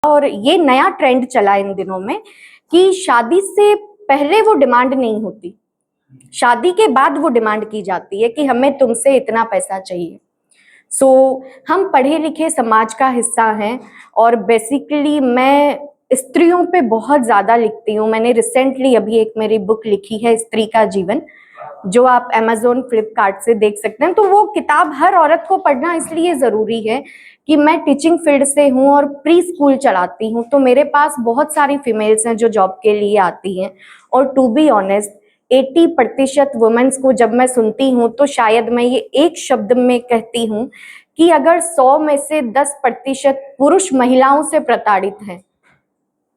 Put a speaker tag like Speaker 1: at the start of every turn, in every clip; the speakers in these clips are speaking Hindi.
Speaker 1: और ये नया ट्रेंड चला इन दिनों में कि शादी से पहले वो डिमांड नहीं होती, शादी के बाद वो डिमांड की जाती है कि हमें तुमसे इतना पैसा चाहिए। हम पढ़े लिखे समाज का हिस्सा हैं और बेसिकली मैं स्त्रियों पे बहुत ज्यादा लिखती हूँ। मैंने रिसेंटली अभी एक मेरी बुक लिखी है, स्त्री का जीवन, जो आप Amazon फ्लिपकार्ट से देख सकते हैं। तो वो किताब हर औरत को पढ़ना इसलिए जरूरी है कि मैं टीचिंग फील्ड से हूँ और प्री स्कूल चलाती हूँ, तो मेरे पास बहुत सारी फीमेल्स हैं जो जॉब के लिए आती हैं। और टू बी ऑनेस्ट 80% वुमेन्स को जब मैं सुनती हूँ तो शायद मैं ये एक शब्द में कहती हूँ कि अगर 100 में से 10% पुरुष महिलाओं से प्रताड़ित हैं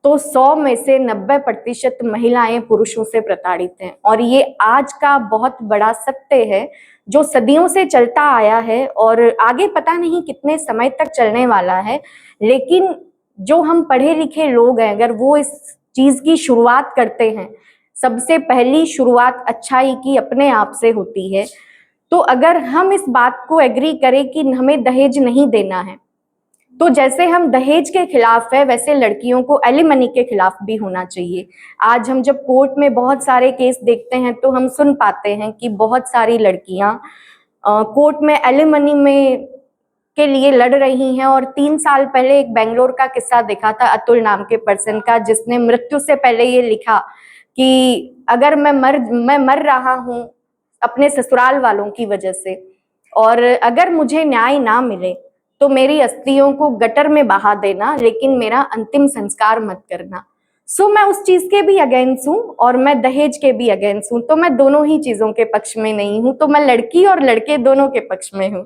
Speaker 1: तो 100 में से 90% महिलाएं पुरुषों से प्रताड़ित हैं। और ये आज का बहुत बड़ा सत्य है जो सदियों से चलता आया है और आगे पता नहीं कितने समय तक चलने वाला है। लेकिन जो हम पढ़े लिखे लोग हैं, अगर वो इस चीज की शुरुआत करते हैं, सबसे पहली शुरुआत अच्छाई की अपने आप से होती है। तो अगर हम इस बात को एग्री करें कि हमें दहेज नहीं देना है, तो जैसे हम दहेज के खिलाफ है वैसे लड़कियों को एलिमनी के खिलाफ भी होना चाहिए। आज हम जब कोर्ट में बहुत सारे केस देखते हैं तो हम सुन पाते हैं कि बहुत सारी लड़कियां कोर्ट में एलिमनी में के लिए लड़ रही हैं। और 3 साल पहले एक बेंगलोर का किस्सा देखा था अतुल नाम के पर्सन का, जिसने मृत्यु से पहले ये लिखा कि अगर मैं मर रहा हूं अपने ससुराल वालों की वजह से, और अगर मुझे न्याय ना मिले तो मेरी अस्थियों को गटर में बहा देना, लेकिन मेरा अंतिम संस्कार मत करना। मैं उस चीज के भी अगेंस्ट हूँ और मैं दहेज के भी अगेंस्ट हूँ। तो मैं दोनों ही चीजों के पक्ष में नहीं हूँ, तो मैं लड़की और लड़के दोनों के पक्ष में हूँ।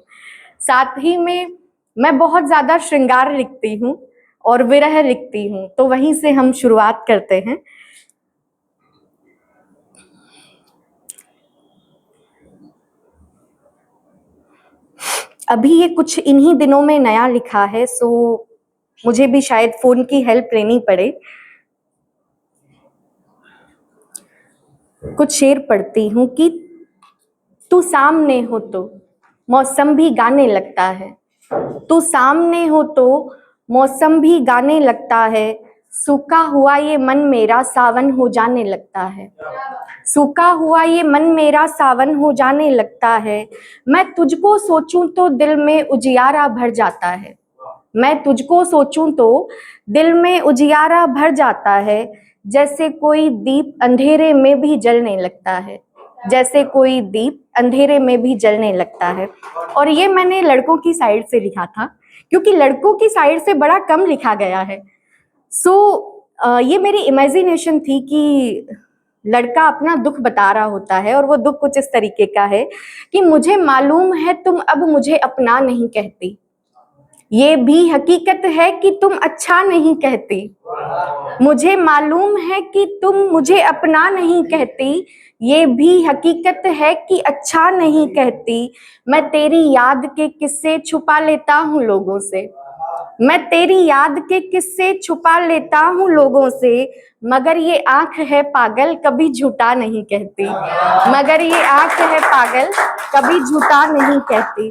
Speaker 1: साथ ही में मैं बहुत ज्यादा श्रृंगार लिखती हूँ और विरह लिखती हूँ, तो वहीं से हम शुरुआत करते हैं। अभी ये कुछ इन्हीं दिनों में नया लिखा है, मुझे भी शायद फोन की हेल्प लेनी पड़े। कुछ शेर पढ़ती हूँ कि तू सामने हो तो मौसम भी गाने लगता है, तू सामने हो तो मौसम भी गाने लगता है, सूखा हुआ ये मन मेरा सावन हो जाने लगता है, सूखा हुआ ये मन मेरा सावन हो जाने लगता है। मैं तुझको सोचूं तो दिल में उजियारा भर जाता है, मैं तुझको सोचूं तो दिल में उजियारा भर जाता है, जैसे कोई दीप अंधेरे में भी जलने लगता है, जैसे कोई दीप अंधेरे में भी जलने लगता है। और ये मैंने लड़कों की साइड से लिखा था क्योंकि लड़कों की साइड से बड़ा कम लिखा गया है। ये मेरी इमेजिनेशन थी कि लड़का अपना दुख बता रहा होता है और वो दुख कुछ इस तरीके का है कि मुझे मालूम है तुम अब मुझे अपना नहीं कहती, ये भी हकीकत है कि तुम अच्छा नहीं कहती, मुझे मालूम है कि तुम मुझे अपना नहीं कहती, ये भी हकीकत है कि अच्छा नहीं कहती। मैं तेरी याद के किस्से छुपा लेता हूँ लोगों से, मैं तेरी याद के किस्से छुपा लेता हूँ लोगों से, मगर ये आंख है पागल कभी झूठा नहीं कहती, मगर ये आंख है पागल कभी झूठा नहीं कहती।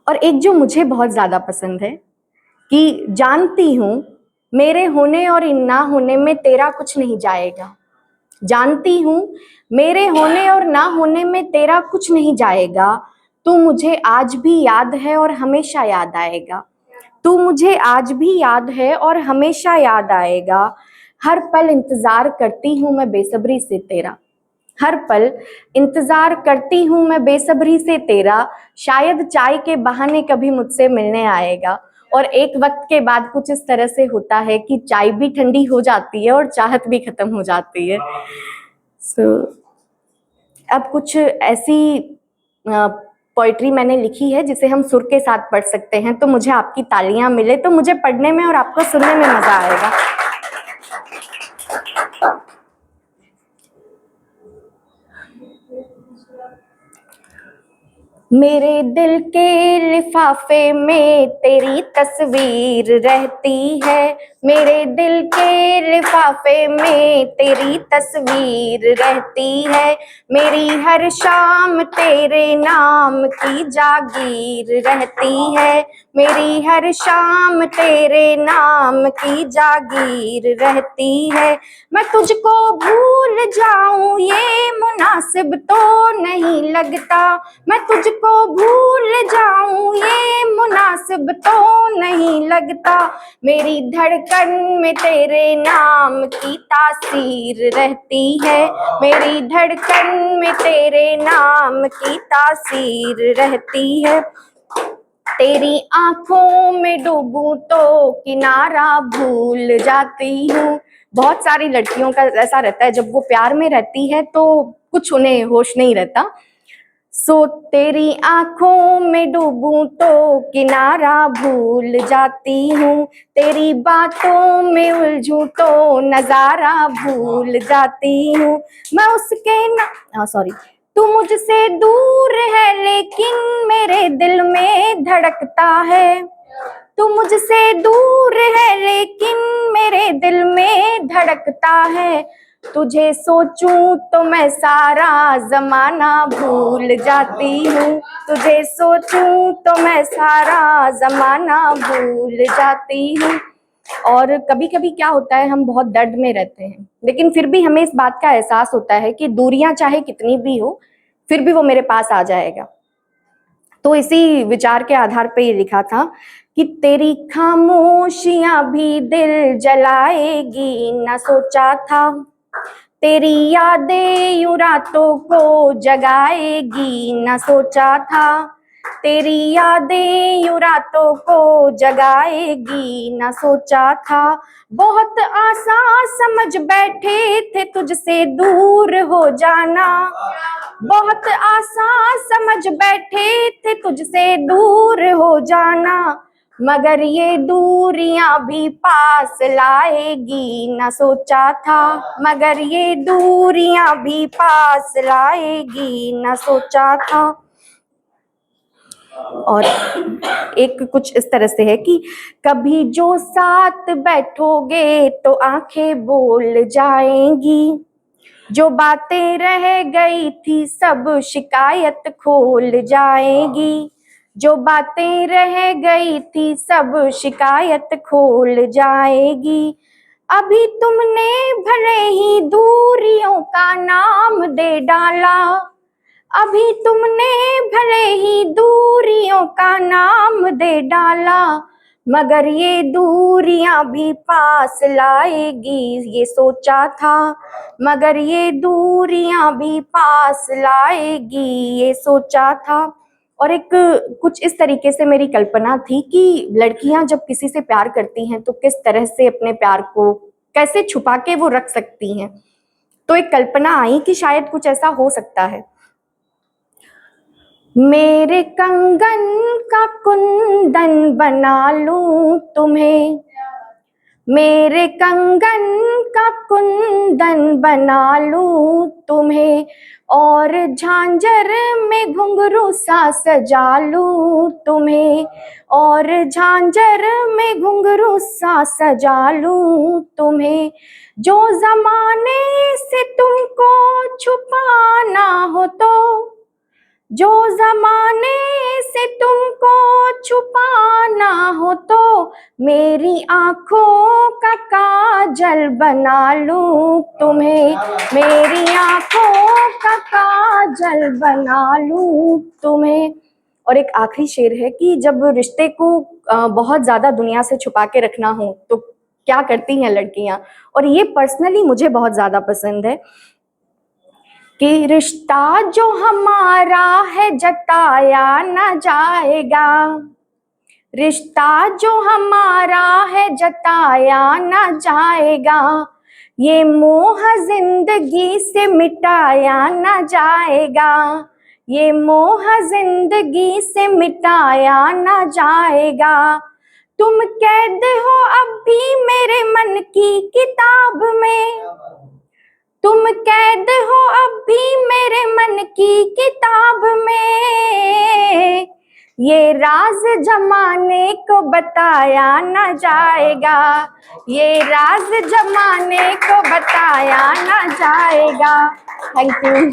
Speaker 1: और एक जो मुझे बहुत ज्यादा पसंद है कि जानती हूं मेरे होने और ना होने में तेरा कुछ नहीं जाएगा, जानती हूं मेरे होने और ना होने में तेरा कुछ नहीं जाएगा, तू मुझे आज भी याद है और हमेशा याद आएगा, तू मुझे आज भी याद है और हमेशा याद आएगा। हर पल इंतजार करती हूँ मैं बेसब्री से तेरा, हर पल इंतजार करती हूँ मैं बेसब्री से तेरा, शायद चाय के बहाने कभी मुझसे मिलने आएगा। और एक वक्त के बाद कुछ इस तरह से होता है कि चाय भी ठंडी हो जाती है और चाहत भी खत्म हो जाती है। अब कुछ ऐसी पोइट्री मैंने लिखी है जिसे हम सुर के साथ पढ़ सकते हैं, तो मुझे आपकी तालियां मिले तो मुझे पढ़ने में और आपको सुनने में मजा आएगा। मेरे दिल के लिफाफे में तेरी तस्वीर रहती है, मेरे दिल के लिफाफे में तेरी तस्वीर रहती है, मेरी हर शाम तेरे नाम की जागीर रहती है, मेरी हर शाम तेरे नाम की जागीर रहती है। मैं तुझको भूल जाऊं ये मुनासिब तो नहीं लगता, मैं तुझको भूल जाऊं ये मुनासिब तो नहीं लगता, मेरी धड़कन में तेरे नाम की तासीर रहती है, मेरी धड़कन में तेरे नाम की तासीर रहती है। तेरी आंखों में डूबूं तो किनारा भूल जाती हूँ। बहुत सारी लड़कियों का ऐसा रहता है, जब वो प्यार में रहती है तो कुछ उन्हें होश नहीं रहता। तेरी आंखों में डूबूं तो किनारा भूल जाती हूँ, तेरी बातों में उलझूं तो नजारा भूल जाती हूँ। मैं उसके ना सॉरी तू मुझसे दूर है लेकिन मेरे दिल में धड़कता है, तू मुझसे दूर है लेकिन मेरे दिल में धड़कता है, तुझे सोचूं तो मैं सारा जमाना भूल जाती हूँ, तुझे सोचूं तो मैं सारा जमाना भूल जाती हूँ। और कभी कभी क्या होता है, हम बहुत दर्द में रहते हैं लेकिन फिर भी हमें इस बात का एहसास होता है कि दूरियां चाहे कितनी भी हो फिर भी वो मेरे पास आ जाएगा। तो इसी विचार के आधार पे ये लिखा था कि तेरी खामोशियां भी दिल जलाएगी, ना सोचा था तेरी यादें यूं रातों को जगाएगी, ना सोचा था तेरी यादें यूं रातों को जगाएगी, ना सोचा था। बहुत आसान समझ बैठे थे तुझसे दूर हो जाना, बहुत आसान समझ बैठे थे तुझसे दूर हो जाना, मगर ये दूरियां भी पास लाएगी, ना सोचा था मगर ये दूरियां भी पास लाएगी, ना सोचा था। और एक कुछ इस तरह से है कि कभी जो साथ बैठोगे तो आंखें बोल जाएंगी, जो बातें रह गई थी सब शिकायत खोल जाएगी, जो बातें रह गई थी सब शिकायत खोल जाएगी। अभी तुमने भले ही दूरियों का नाम दे डाला, अभी तुमने भले ही दूरियों का नाम दे डाला, मगर ये दूरियां भी पास लाएगी, ये सोचा था मगर ये दूरियां भी पास लाएगी, ये सोचा था। और एक कुछ इस तरीके से मेरी कल्पना थी कि लड़कियां जब किसी से प्यार करती हैं तो किस तरह से अपने प्यार को कैसे छुपा के वो रख सकती हैं। तो एक कल्पना आई कि शायद कुछ ऐसा हो सकता है। मेरे कंगन का कुंदन बना लूं तुम्हें, मेरे कंगन का कुंदन बना लूं तुम्हें, और झांझर में घुंघरू सा सजा लूं तुम्हें, और झांझर में घुंघरू सा सजा लूं तुम्हें, जो जमाने से तुमको छुपाना हो तो, जो जमाने से तुमको छुपाना हो तो, मेरी आंखों का काजल बना लूं तुम्हें, मेरी आंखों का काजल बना लूं तुम्हें। और एक आखिरी शेर है कि जब रिश्ते को बहुत ज्यादा दुनिया से छुपा के रखना हो तो क्या करती हैं लड़कियां, और ये पर्सनली मुझे बहुत ज्यादा पसंद है कि रिश्ता जो हमारा है जताया न जाएगा, रिश्ता जो हमारा है जताया न जाएगा, ये मोह जिंदगी से मिटाया न जाएगा, ये मोह जिंदगी से मिटाया न जाएगा। तुम कैद हो अब भी मेरे मन की किताब में, तुम कैद हो अब भी मेरे मन की किताब में, ये राज जमाने को बताया न जाएगा, ये राज जमाने को बताया न जाएगा। Thank you.